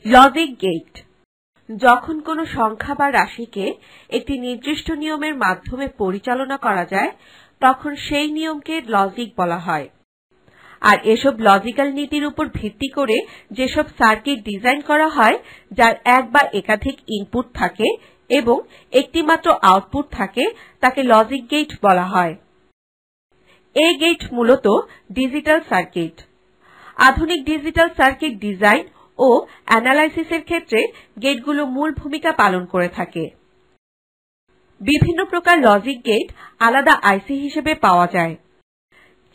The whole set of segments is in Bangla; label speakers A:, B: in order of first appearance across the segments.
A: Logic gate. যখন কোনো সংখ্যা বা রাশিকে একটি নির্দিষ্ট নিয়মের মাধ্যমে পরিচালনা করা যায় তখন সেই নিয়মকে লজিক বলা হয়। আর এসব লজিক্যাল নীতির উপর ভিত্তি করে যেসব সার্কিট ডিজাইন করা হয় যার এক বা একাধিক ইনপুট থাকে এবং একটি মাত্র আউটপুট থাকে তাকে লজিক গেট বলা হয়। এই গেট মূলত ডিজিটাল সার্কিট। আধুনিক ডিজিটাল সার্কিট ডিজাইন ও অ্যানালাইসিসের ক্ষেত্রে গেটগুলো মূল ভূমিকা পালন করে থাকে। বিভিন্ন প্রকার লজিক গেট আলাদা আইসি হিসেবে পাওয়া যায়।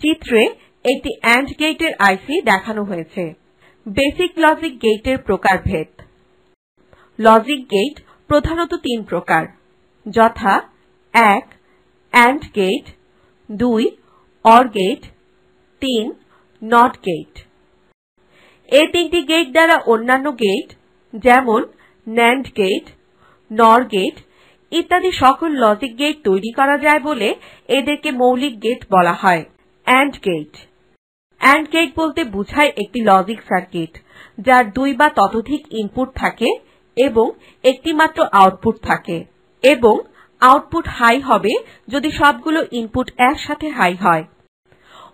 A: চিত্রে একটি অ্যান্ড গেটের আইসি দেখানো হয়েছে। বেসিক লজিক গেটের প্রকারভেদ। লজিক গেট প্রধানত তিন প্রকার, যথা 1 and gate, 2 or gate, 3 not gate. এই তিনটি গেট দ্বারা অন্যান্য গেট যেমন ন্যান্ড গেট, নর গেট ইত্যাদি সকল লজিক গেট তৈরি করা যায় বলে এদেরকে মৌলিক গেট বলা হয়। And get. অ্যান্ড গেট বলতে বোঝায় একটি লজিক সার্কিট যার দুই বা ততোধিক ইনপুট থাকে এবং একটি মাত্র আউটপুট থাকে, এবং আউটপুট হাই হবে যদি সবগুলো ইনপুট একসাথে হাই হয়,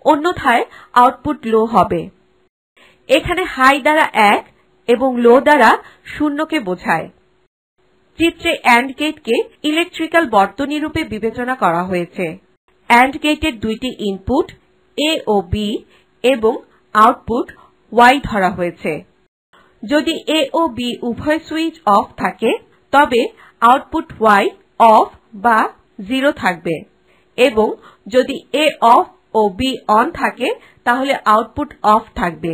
A: অন্যথায় আউটপুট লো হবে। এখানে হাই দ্বারা 1 এবং লো দ্বারা 0 কে বোঝায়। চিত্রে অ্যান্ড গেটকে ইলেকট্রিক্যাল বর্তনী রূপে বিবেচনা করা হয়েছে। অ্যান্ড গেটের দুইটি ইনপুট A ও B এবং আউটপুট Y ধরা হয়েছে। যদি A ও B উভয় সুইচ অফ থাকে তবে আউটপুট Y অফ বা 0 থাকবে, এবং যদি A অফ ও B অন থাকে তাহলে আউটপুট অফ থাকবে।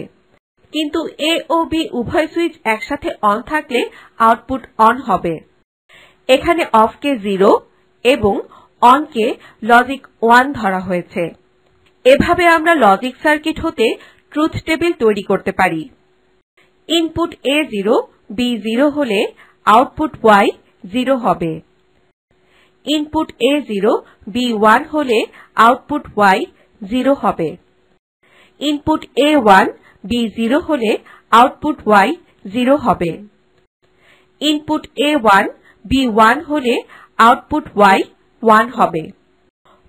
A: কিন্তু A ও B উভয় সুইচ একসাথে অন থাকলে আউটপুট অন হবে। এখানে অফ কে 0 এবং অন কে লজিক 1 ধরা হয়েছে। এভাবে আমরা লজিক সার্কিট হতে ট্রুথ টেবিল তৈরি করতে পারি। ইনপুট A0 B0 হলে আউটপুট Y 0 হবে। ইনপুট A0 B1 হলে আউটপুট Y 0 হবে। ইনপুট A1 B0 হলে আউটপুট Y 0 হবে। ইনপুট A1 B1 হলে আউটপুট Y 1 হবে।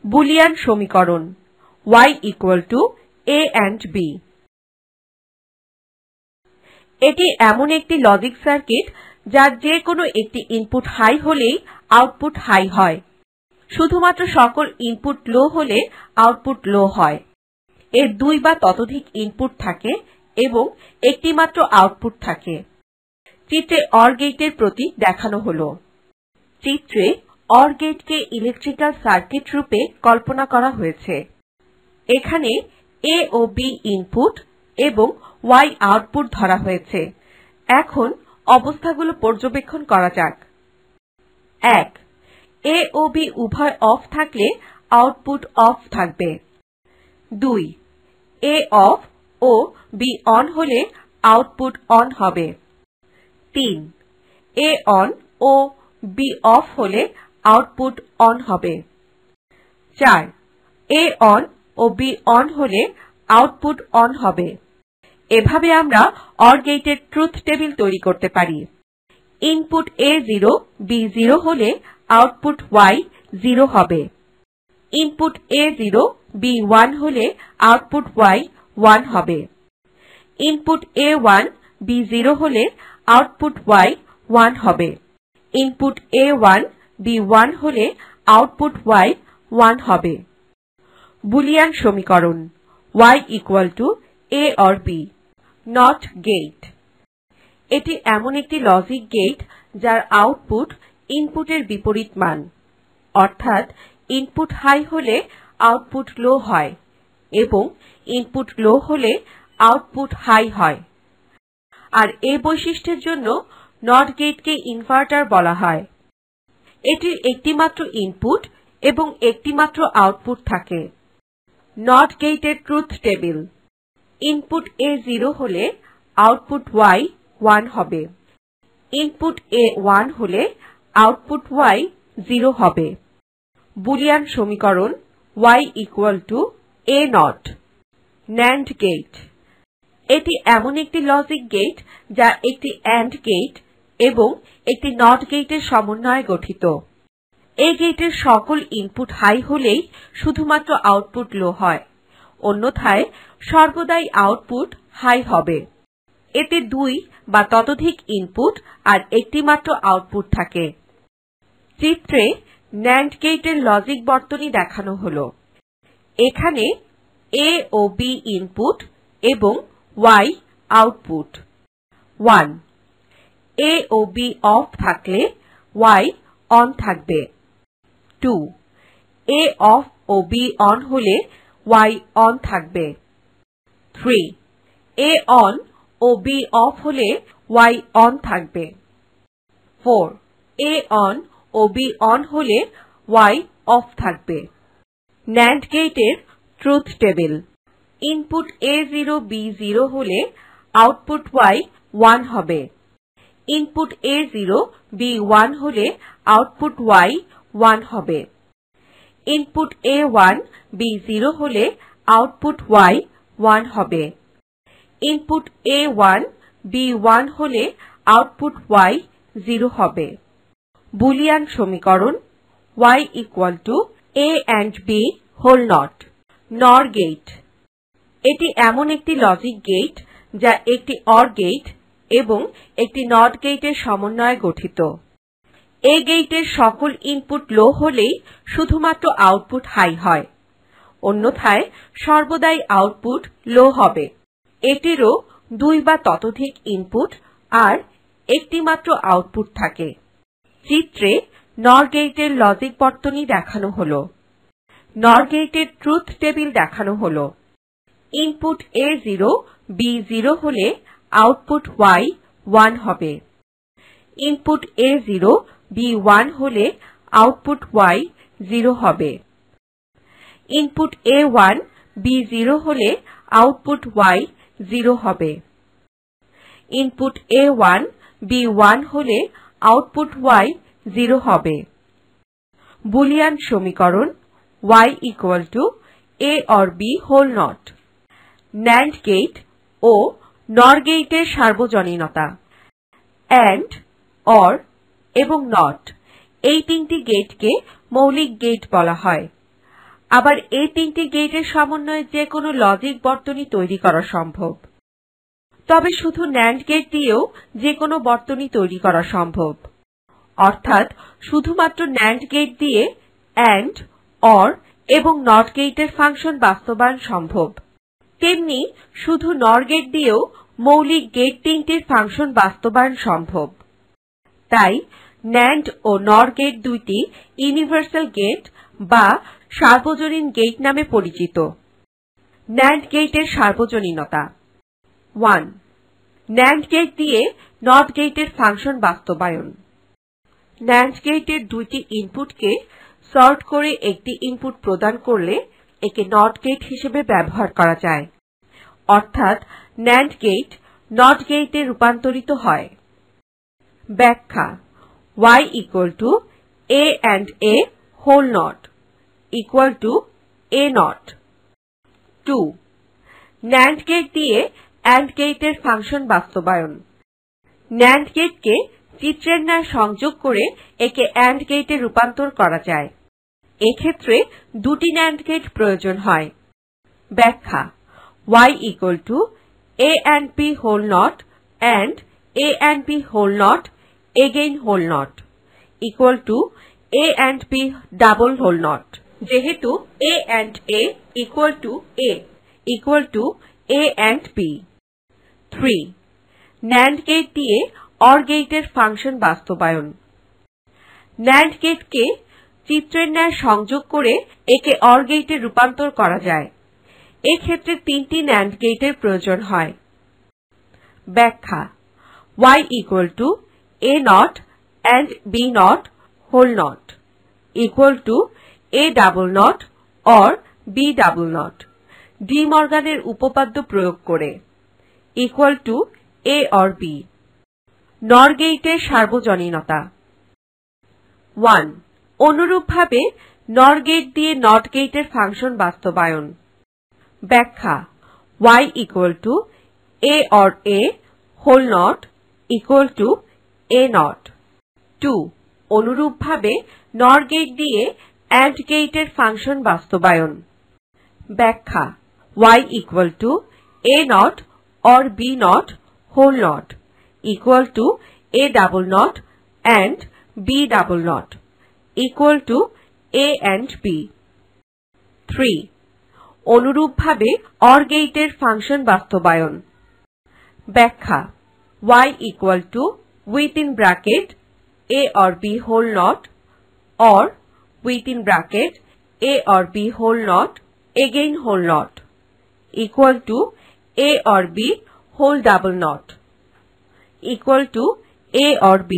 A: বুলিয়ান সমীকরণ Y A and B। এটি এমন একটি লজিক সার্কিট যার যে কোনো একটি ইনপুট হাই হলেই আউটপুট হাই হয়। শুধুমাত্র সকল ইনপুট লো হলে আউটপুট লো হয়। এর দুই বা ততোধিক ইনপুট থাকে এবং একটি মাত্র আউটপুট থাকে। চিত্রে অর গেটের প্রতীক দেখানো হল। চিত্রে অর গেটকে ইলেকট্রিক্যাল সার্কিট রূপে কল্পনা করা হয়েছে। এখানে A ও B ইনপুট এবং Y আউটপুট ধরা হয়েছে। এখন অবস্থাগুলো পর্যবেক্ষণ করা যাক। 1 A ও B উভয় অফ থাকলে আউটপুট অফ থাকবে। 2 A অফ ও B অন হলে আউটপুট অন হবে। 3 A অন ও B অফ হলে আউটপুট অন হবে। 4 A অন ও B অন হলে আউটপুট অন হবে। এভাবে আমরা অর গেটের ট্রুথ টেবিল তৈরি করতে পারি। ইনপুট A0 B0 হলে আউটপুট Y 0 হবে। ইনপুট A0 B1 হলে আউটপুট Y 1 হবে। ইনপুট A1 B0 হলে আউটপুট Y 1 হবে। ইনপুট A1 B1 হলে আউটপুট Y 1 হবে। বুলিয়ান সমীকরণ Y A or B। Not gate. এটি এমন একটি লজিক গেট যার আউটপুট ইনপুটের বিপরীত মান, অর্থাৎ ইনপুট হাই হলে আউটপুট লো হয় এবং ইনপুট লো হলে আউটপুট হাই হয়। আর এই বৈশিষ্ট্যের জন্য নট গেটকে ইনভার্টার বলা হয়। এটির একটি মাত্র ইনপুট এবং একটি মাত্র আউটপুট থাকে। নট গেটের ট্রুথ টেবিল। ইনপুট A0 হলে আউটপুট Y 1 হবে। ইনপুট A1 হলে আউটপুট Y 0 হবে। বুলিয়ান সমীকরণ Y A not. NAND gate. এটি এমন একটি লজিক গেট যা একটি AND গেট এবং একটি NOT গেটের সমন্বয়ে গঠিত। এই গেটের সকল ইনপুট হাই হলেই শুধুমাত্র আউটপুট লো হয়, অন্যথায় সর্বদাই আউটপুট হাই হবে। এতে 2 বা ততোধিক ইনপুট আর একটি মাত্র আউটপুট থাকে। চিত্রে NAND গেটের লজিক বর্তনী দেখানো হল। এখানে A ও B ইনপুট এবং Y আউটপুট। 1. A ও B অফ থাকলে Y অন থাকবে। 2. A অফ ও B অন হলে Y অন থাকবে। 3. A অন ও B অফ হলে Y অন থাকবে। 4. A অন ও B অন হলে Y অফ থাকবে। NAND গেটের truth table. Input A0 B0 হলে আউটপুট Y 1 হবে। ইনপুট A0 B1 হলে আউটপুট Y 1 হবে। ইনপুট A1 B0 হলে আউটপুট Y 1 হবে। ইনপুট A1 B1 হলে আউটপুট Y 0 হবে। বুলিয়ান সমীকরণ Y A and B whole not। NOR gate. এটি এমন একটি লজিক গেট যা একটি OR গেট এবং একটি NOT গেটের সমন্বয়ে গঠিত। এই গেটের সকল ইনপুট লো হলেই শুধুমাত্র আউটপুট হাই হয়, অন্যথায় সর্বদাই আউটপুট লো হবে। এটিরও 2 বা ততোধিক ইনপুট আর একটি মাত্র আউটপুট থাকে। চিত্রে NOR গেটের লজিক বর্তনী দেখানো হল। NOR গেটের ট্রুথ টেবিল দেখানো হল। ইনপুট A0 B0 হলে আউটপুট Y 1 হবে। ইনপুট A0 B1 হলে আউটপুট Y 0 হবে। ইনপুট A1 B0 হলে আউটপুট Y 0 হবে। ইনপুট A1 B1 হলে আউটপুট Y 0 হবে। বুলিয়ান সমীকরণ Y A or B whole not। NAND gate ও NOR গেটের সার্বজনীনতা। AND, OR এবং NOT এই তিনটি গেটকে মৌলিক গেট বলা হয়। আবার এই তিনটি গেটের সমন্বয়ে যে কোনো লজিক বর্তনী তৈরি করা সম্ভব। তবে শুধু NAND গেট দিয়েও যে কোনো বর্তনী তৈরি করা সম্ভব। অর্থাৎ শুধুমাত্র NAND গেট দিয়ে AND, OR এবং NOT গেটের ফাংশন বাস্তবায়ন সম্ভব। তেমনি শুধু NOR গেট দিয়েও মৌলিক গেট তিনটির ফাংশন বাস্তবায়ন সম্ভব। তাই NAND ও NOR গেট দুইটি ইউনিভার্সাল গেট বা সার্বজনীন গেট নামে পরিচিত। NAND গেটের সার্বজনীনতা। 1. NAND গেট দিয়ে NOT গেটের ফাংশন বাস্তবায়ন। NAND গেটের দুইটি ইনপুটকে সর্ট করে একটি ইনপুট প্রদান করলে একে NOT গেট হিসেবে ব্যবহার করা যায়। অর্থাৎ NAND গেট NOT গেটে রূপান্তরিত হয়। ব্যাখ্যা Y A and A whole not A not। 2. NAND gate দিয়ে AND গেটের ফাংশন বাস্তবায়ন। NAND গেটকে চিত্রের ন্যায় সংযোগ করে একে AND গেটে রূপান্তর করা যায়। এক্ষেত্রে দুটি NAND গেট প্রয়োজন হয়। ব্যাখ্যা Y A and B whole not and A and B whole not again whole not A and B double whole not। যেহেতু A and A A and B। 3. NAND gate দিয়ে OR গেটের ফাংশন বাস্তবায়ন। NAND গেটকে চিত্রের ন্যায় সংযোগ করে একে OR গেটে রূপান্তর করা যায়। এক্ষেত্রে তিনটি NAND গেটের প্রয়োজন হয়। ব্যাখ্যা Y A not and B not whole not A double not or B double not De মর্গানের উপপাদ্য প্রয়োগ করে A or B। NOR গেটের সার্বজনীনতা। 1. অনুরূপভাবে NOR গেট দিয়ে NOT গেটের ফাংশন বাস্তবায়ন। ব্যাখ্যা Y A or A whole not equal to A not. 2. অনুরূপভাবে NOR গেট দিয়ে AND গেটের ফাংশন বাস্তবায়ন। ব্যাখ্যা y equal to A not or B not whole not equal to A double not and B double not equal to A and B. 3. অনুরূপভাবে OR গেটের ফাংশন বাস্তবায়ন। ব্যাখ্যা y equal to within bracket A or B whole not or within bracket A or B whole not again whole not equal to A or B whole double not equal to A or B.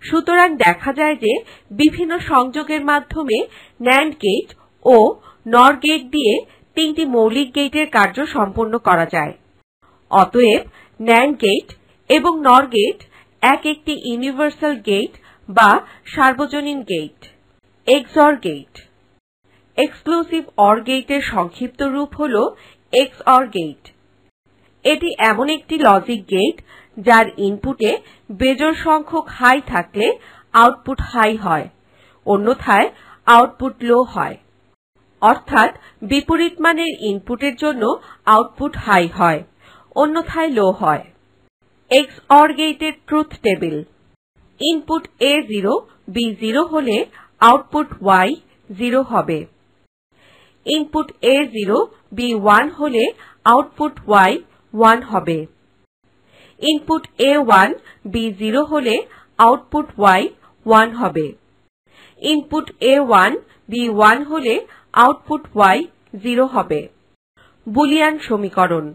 A: সুতরাং দেখা যায় যে বিভিন্ন সংযোগের মাধ্যমে NAND গেট ও NOR গেট দিয়ে তিনটি মৌলিক গেটের কার্য সম্পন্ন করা যায়। অতএব NAND গেট এবং NOR গেট একটি ইউনিভার্সাল গেট বা সার্বজনীন gate. XOR gate. Exclusive OR গেটের সংক্ষিপ্ত রূপ হল XOR গেট। এটি এমন একটি লজিক গেট যার ইনপুটে বেজোড় সংখ্যক হাই থাকলে আউটপুট হাই হয়, অন্যথায় আউটপুট লো হয়। অর্থাৎ বিপরীত মানের ইনপুটের জন্য আউটপুট হাই হয়, অন্যথায় লো হয়। XOR গেটের truth table. Input A0 B0 হলে আউটপুট Y 0 হবে। ইনপুট A0 B1 হলে আউটপুট Y 1 হবে। ইনপুট A1 B0 হলে আউটপুট Y 1 হবে। ইনপুট A1 B1 হলে আউটপুট Y 0 হবে। বুলিয়ান সমীকরণ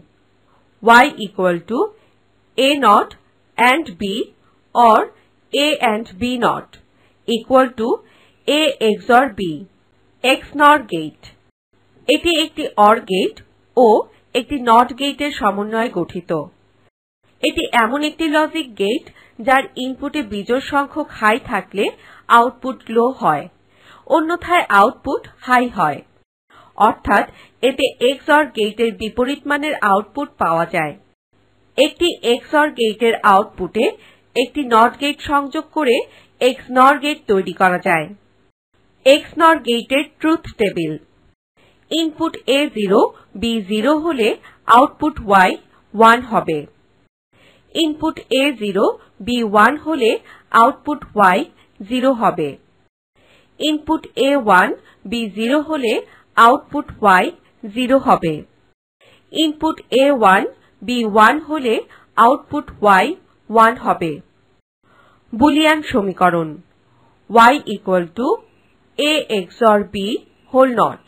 A: y equal to A not and B or A and B not equal to A XOR B. XNOR gate. এটি একটি OR গেট ও একটি NOT গেটের সমন্বয়ে গঠিত। এটি এমন একটি লজিক গেট যার ইনপুটে বিজোড় সংখ্যক হাই থাকলে আউটপুট লো হয়, অন্যথায় আউটপুট হাই হয়। অর্থাৎ এতে XOR গেটের বিপরীত মানের আউটপুট পাওয়া যায়। একটি XOR গেটের আউটপুটে একটি NOT গেট সংযোগ করে XNOR গেট তৈরি করা যায়। XNOR গেটের truth table. Input A0 B0 হলে আউটপুট Y 1 হবে। ইনপুট A0 B1 হলে আউটপুট Y 0 হবে। ইনপুট A1 B0 হলে আউটপুট Y 0 হবে। ইনপুট A1 B1 হলে আউটপুট Y 1 হবে। বুলিয়ান সমীকরণ y equal to A XOR B whole not